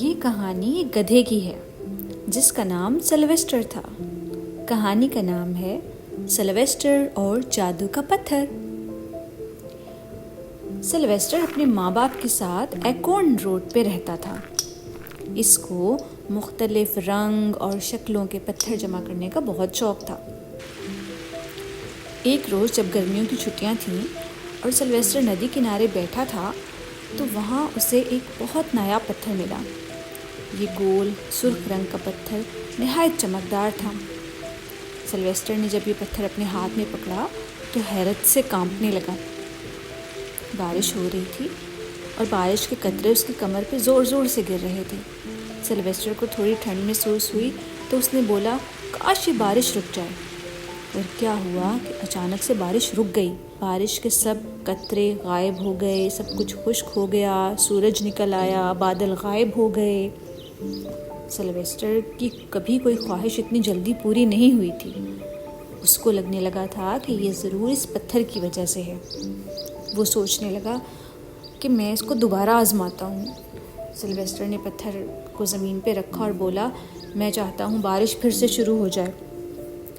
یہ کہانی ایک گدھے کی ہے جس کا نام سلویسٹر تھا۔ کہانی کا نام ہے سلویسٹر اور جادو کا پتھر۔ سلویسٹر اپنے ماں باپ کے ساتھ ایکورن روڈ پہ رہتا تھا۔ اس کو مختلف رنگ اور شکلوں کے پتھر جمع کرنے کا بہت شوق تھا۔ ایک روز جب گرمیوں کی چھٹیاں تھیں اور سلویسٹر ندی کنارے بیٹھا تھا تو وہاں اسے ایک بہت نایاب پتھر ملا۔ یہ گول سرخ رنگ کا پتھر نہایت چمکدار تھا۔ سلویسٹر نے جب یہ پتھر اپنے ہاتھ میں پکڑا تو حیرت سے کانپنے لگا۔ بارش ہو رہی تھی اور بارش کے قطرے اس کی کمر پہ زور زور سے گر رہے تھے۔ سلویسٹر کو تھوڑی ٹھنڈ محسوس ہوئی تو اس نے بولا، کاش یہ بارش رک جائے۔ اور کیا ہوا کہ اچانک سے بارش رک گئی۔ بارش کے سب قطرے غائب ہو گئے، سب کچھ خشک ہو گیا، سورج نکل آیا، بادل غائب ہو گئے۔ سلویسٹر کی کبھی کوئی خواہش اتنی جلدی پوری نہیں ہوئی تھی۔ اس کو لگنے لگا تھا کہ یہ ضرور اس پتھر کی وجہ سے ہے۔ وہ سوچنے لگا کہ میں اس کو دوبارہ آزماتا ہوں۔ سلویسٹر نے پتھر کو زمین پہ رکھا اور بولا، میں چاہتا ہوں بارش پھر سے شروع ہو جائے۔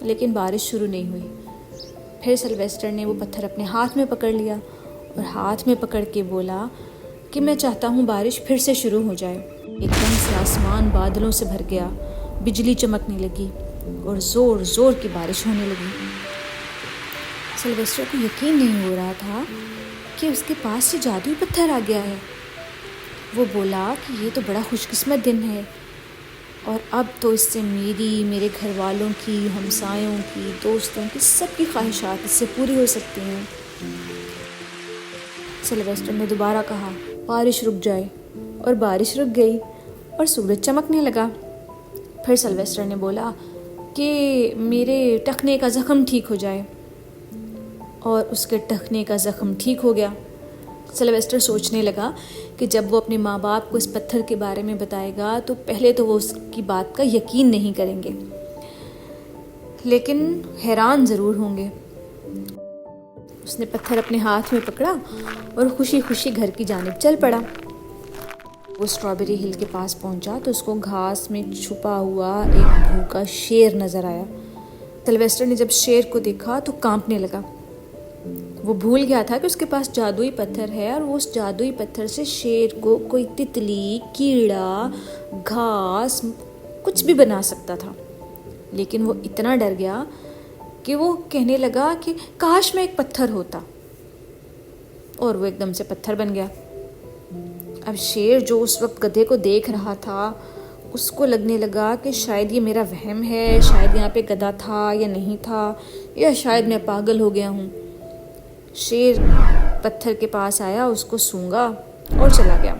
لیکن بارش شروع نہیں ہوئی۔ پھر سلویسٹر نے وہ پتھر اپنے ہاتھ میں پکڑ لیا اور ہاتھ میں پکڑ کے بولا کہ میں چاہتا ہوں بارش پھر سے شروع ہو جائے۔ ایک دم سے آسمان بادلوں سے بھر گیا، بجلی چمکنے لگی اور زور زور کی بارش ہونے لگی۔ سلویسٹر کو یقین نہیں ہو رہا تھا کہ اس کے پاس سے جادوئی پتھر آ گیا ہے۔ وہ بولا کہ یہ تو بڑا خوش قسمت دن ہے اور اب تو اس سے میرے گھر والوں کی، ہمسایوں کی، دوستوں کی، سب کی خواہشات اس سے پوری ہو سکتی ہیں۔ سلویسٹر نے دوبارہ کہا، بارش رک جائے، اور بارش رک گئی اور سورج چمکنے لگا۔ پھر سلویسٹر نے بولا کہ میرے ٹخنے کا زخم ٹھیک ہو جائے، اور اس کے ٹخنے کا زخم ٹھیک ہو گیا۔ سلویسٹر سوچنے لگا کہ جب وہ اپنے ماں باپ کو اس پتھر کے بارے میں بتائے گا تو پہلے تو وہ اس کی بات کا یقین نہیں کریں گے، لیکن حیران ضرور ہوں گے۔ اس نے پتھر اپنے ہاتھ میں پکڑا اور خوشی خوشی گھر کی جانب چل پڑا۔ وہ اسٹرابیری ہل کے پاس پہنچا تو اس کو گھاس میں چھپا ہوا ایک بھوکا شیر نظر آیا۔ سلویسٹر نے جب شیر کو دیکھا تو کانپنے لگا۔ وہ بھول گیا تھا کہ اس کے پاس جادوئی پتھر ہے اور وہ اس جادوئی پتھر سے شیر کو کوئی تتلی، کیڑا، گھاس، کچھ بھی بنا سکتا تھا۔ لیکن وہ اتنا ڈر گیا کہ وہ کہنے لگا کہ کاش میں ایک پتھر ہوتا، اور وہ ایک دم سے پتھر بن گیا۔ اب شیر جو اس وقت گدھے کو دیکھ رہا تھا، اس کو لگنے لگا کہ شاید یہ میرا وہم ہے، شاید یہاں پہ گدھا تھا یا نہیں تھا، یا شاید میں پاگل ہو گیا ہوں۔ شیر پتھر کے پاس آیا، اس کو سونگا اور چلا گیا۔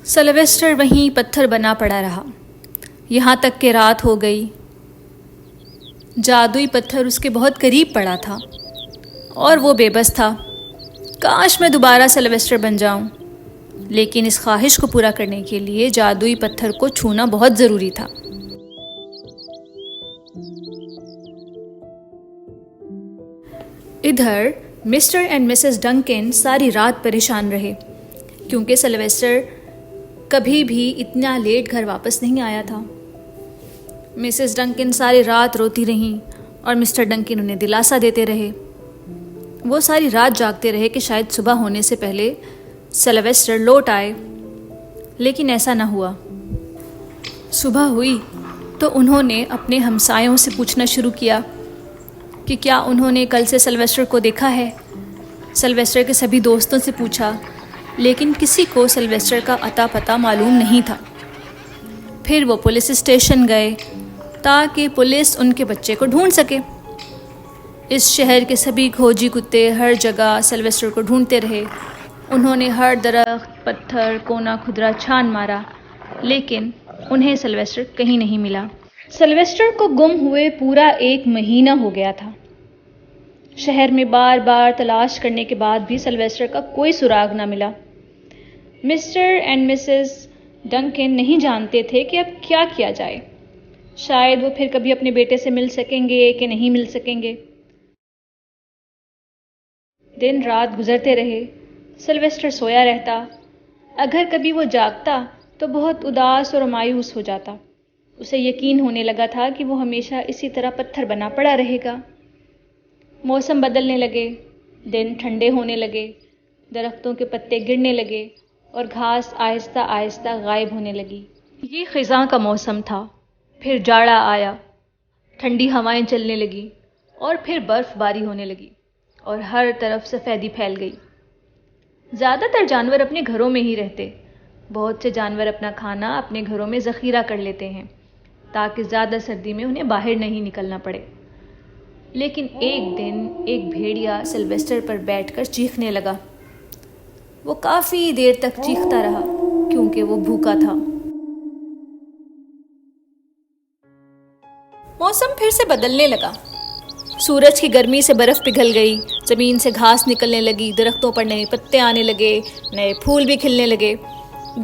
سلویسٹر وہیں پتھر بنا پڑا رہا، یہاں تک کہ رات ہو گئی۔ جادوئی پتھر اس کے بہت قریب پڑا تھا اور وہ بے بس تھا۔ کاش میں دوبارہ سلویسٹر بن جاؤں، لیکن اس خواہش کو پورا کرنے کے لیے جادوئی پتھر کو چھونا بہت ضروری تھا۔ ادھر مسٹر اینڈ مسز ڈنکن ساری رات پریشان رہے، کیونکہ سلویسٹر کبھی بھی اتنا لیٹ گھر واپس نہیں آیا تھا۔ مسز ڈنکن ساری رات روتی رہیں اور مسٹر ڈنکن انہیں دلاسا دیتے رہے۔ وہ ساری رات جاگتے رہے کہ شاید صبح ہونے سے پہلے سلویسٹر لوٹ آئے، لیکن ایسا نہ ہوا۔ صبح ہوئی تو انہوں نے اپنے ہمسایوں سے پوچھنا شروع کیا کہ کیا انہوں نے کل سے سلویسٹر کو دیکھا ہے۔ سلویسٹر کے سبھی دوستوں سے پوچھا، لیکن کسی کو سلویسٹر کا اتا پتہ معلوم نہیں تھا۔ پھر وہ پولیس اسٹیشن گئے تاکہ پولیس ان کے بچے کو ڈھونڈ سکے۔ اس شہر کے سبھی کھوجی کتے ہر جگہ سلویسٹر کو ڈھونڈتے رہے۔ انہوں نے ہر درخت، پتھر، کونا کھدرا چھان مارا، لیکن انہیں سلویسٹر کہیں نہیں ملا۔ سلویسٹر کو گم ہوئے پورا 1 مہینہ ہو گیا تھا۔ شہر میں بار بار تلاش کرنے کے بعد بھی سلویسٹر کا کوئی سراغ نہ ملا۔ مسٹر اینڈ مسز ڈنکن نہیں جانتے تھے کہ اب کیا کیا جائے۔ شاید وہ پھر کبھی اپنے بیٹے سے مل سکیں گے کہ نہیں مل سکیں گے۔ دن رات گزرتے رہے، سلویسٹر سویا رہتا۔ اگر کبھی وہ جاگتا تو بہت اداس اور مایوس ہو جاتا۔ اسے یقین ہونے لگا تھا کہ وہ ہمیشہ اسی طرح پتھر بنا پڑا رہے گا۔ موسم بدلنے لگے، دن ٹھنڈے ہونے لگے، درختوں کے پتے گرنے لگے اور گھاس آہستہ آہستہ غائب ہونے لگی۔ یہ خزاں کا موسم تھا۔ پھر جاڑا آیا، ٹھنڈی ہوائیں چلنے لگیں اور پھر برف باری ہونے لگی اور ہر طرف سفیدی پھیل گئی۔ زیادہ تر جانور اپنے گھروں میں ہی رہتے۔ بہت سے جانور اپنا کھانا اپنے گھروں میں ذخیرہ کر لیتے ہیں تاکہ زیادہ سردی میں انہیں باہر نہیں نکلنا پڑے۔ لیکن ایک دن ایک بھیڑیا سلویسٹر پر بیٹھ کر چیخنے لگا۔ وہ کافی دیر تک چیختا رہا کیونکہ وہ بھوکا تھا۔ موسم پھر سے بدلنے لگا۔ سورج کی گرمی سے برف پگھل گئی، زمین سے گھاس نکلنے لگی، درختوں پر نئے پتے آنے لگے، نئے پھول بھی کھلنے لگے،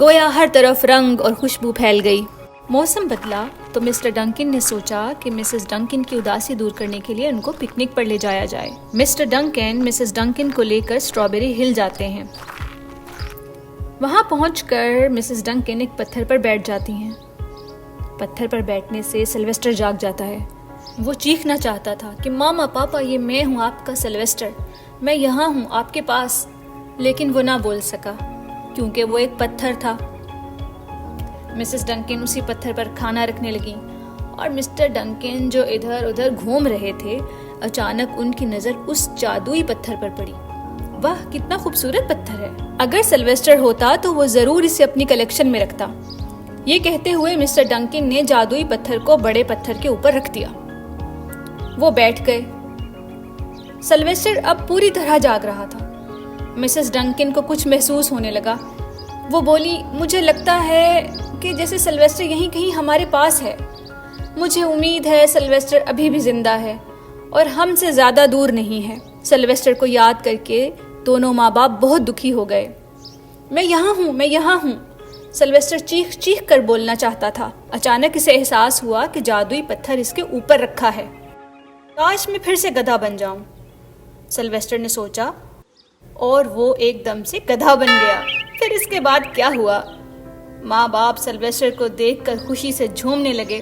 گویا ہر طرف رنگ اور خوشبو پھیل گئی۔ موسم بدلا تو مسٹر ڈنکن نے سوچا کہ مسز ڈنکن کی اداسی دور کرنے کے لیے ان کو پکنک پر لے جایا جائے۔ مسٹر ڈنکن مسز ڈنکن کو لے کر اسٹرابیری ہل جاتے ہیں۔ وہاں پہنچ کر مسز ڈنکن ایک پتھر پر بیٹھ جاتی ہیں۔ پتھر پر بیٹھنے سے سلویسٹر جاگ جاتا ہے۔ وہ چیخنا چاہتا تھا کہ ماما پاپا، یہ میں ہوں آپ کا سلویسٹر، میں یہاں ہوں آپ کے پاس، لیکن وہ نہ بول سکا کیونکہ وہ ایک پتھر تھا۔ مسز ڈنکن اسی پتھر پر کھانا رکھنے لگیں اور مسٹر ڈنکن جو ادھر ادھر گھوم رہے تھے، اچانک ان کی نظر اس جادوئی پتھر پر پڑی۔ واہ، کتنا خوبصورت پتھر ہے! اگر سلویسٹر ہوتا تو وہ ضرور اسے اپنی کلیکشن میں رکھتا۔ یہ کہتے ہوئے مسٹر ڈنکن نے جادوئی پتھر کو بڑے پتھر کے اوپر رکھ دیا۔ وہ بیٹھ گئے۔ سلویسٹر اب پوری طرح جاگ رہا تھا۔ مسز ڈنکن کو کچھ محسوس ہونے لگا۔ وہ بولی، مجھے لگتا ہے کہ جیسے سلویسٹر یہیں کہیں ہمارے پاس ہے۔ مجھے امید ہے سلویسٹر ابھی بھی زندہ ہے اور ہم سے زیادہ دور نہیں ہے۔ سلویسٹر کو یاد کر کے دونوں ماں باپ بہت دکھی ہو گئے۔ میں یہاں ہوں، میں یہاں ہوں، سلویسٹر چیخ چیخ کر بولنا چاہتا تھا۔ اچانک اسے احساس ہوا کہ جادوئی پتھر اس کے اوپر رکھا ہے۔ کاش میں پھر سے گدھا بن جاؤں، سلویسٹر نے سوچا، اور وہ ایک دم سے گدھا بن گیا۔ پھر اس کے بعد کیا ہوا؟ ماں باپ سلویسٹر کو دیکھ کر خوشی سے جھومنے لگے۔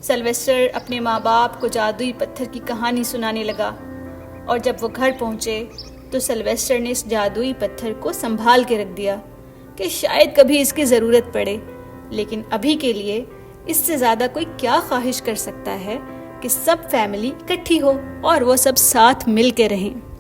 سلویسٹر اپنے ماں باپ کو جادوئی پتھر کی کہانی سنانے لگا، اور جب وہ گھر پہنچے تو سلویسٹر نے اس جادوئی پتھر کو سنبھال کے رکھ دیا کہ شاید کبھی اس کی ضرورت پڑے، لیکن ابھی کے لیے اس سے زیادہ کوئی کیا خواہش کر سکتا ہے کہ سب فیملی اکٹھی ہو اور وہ سب ساتھ مل کے رہیں۔